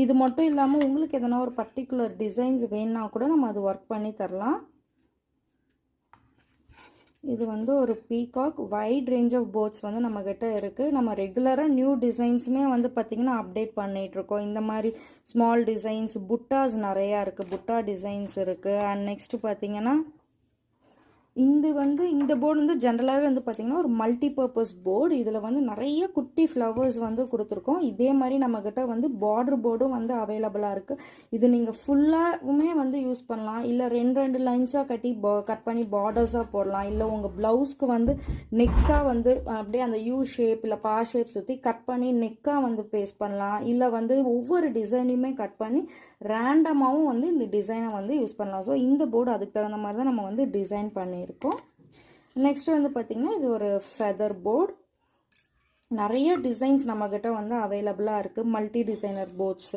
இது மட்டும் இல்லாமல் உங்களுக்கு எதனா ஒரு பர்டிகுலர் டிசைன்ஸ் வேணுன்னா கூட நம்ம அது ஒர்க் பண்ணி தரலாம். இது வந்து ஒரு peacock wide range of ports வந்து நம்மக்கிட்ட இருக்குது. நம்ம ரெகுலராக நியூ டிசைன்ஸுமே வந்து பார்த்திங்கன்னா அப்டேட் பண்ணிகிட்ருக்கோம். இந்த மாதிரி ஸ்மால் டிசைன்ஸ், புட்டாஸ் நிறையா இருக்குது, புட்டா டிசைன்ஸ் இருக்குது. அண்ட் நெக்ஸ்ட்டு பார்த்திங்கன்னா இந்த போர்டு வந்து ஜென்ரலாகவே வந்து பார்த்திங்கன்னா ஒரு மல்டி பர்பஸ் போர்டு. இதில் வந்து நிறைய குட்டி ஃப்ளவர்ஸ் வந்து கொடுத்துருக்கோம். இதே மாதிரி நம்மக்கிட்ட வந்து பார்டர் போர்டும் வந்து அவைலபிளாக இருக்குது. இது நீங்கள் ஃபுல்லாகவுமே வந்து யூஸ் பண்ணலாம், இல்லை ரெண்டு லைன்ஸாக கட் பண்ணி பார்டர்ஸாக போடலாம், இல்லை உங்கள் ப்ளவுஸ்க்கு வந்து நெக்காக வந்து அப்படியே அந்த யூ ஷேப் இல்லை பா ஷேப் சுற்றி கட் பண்ணி நெக்காக வந்து பேஸ்ட் பண்ணலாம், இல்லை வந்து ஒவ்வொரு டிசைனையுமே கட் பண்ணி ரேண்டமாகவும் வந்து இந்த டிசைனை வந்து யூஸ் பண்ணலாம். ஸோ இந்த போர்டு அதுக்கு தகுந்த மாதிரி தான் நம்ம வந்து டிசைன் பண்ணியிருக்கோம். நெக்ஸ்ட் வந்து பார்த்திங்கன்னா இது ஒரு ஃபெதர் போர்டு. நிறைய டிசைன்ஸ் நம்மக்கிட்ட வந்து அவைலபிளாக இருக்குது. Multi designer ports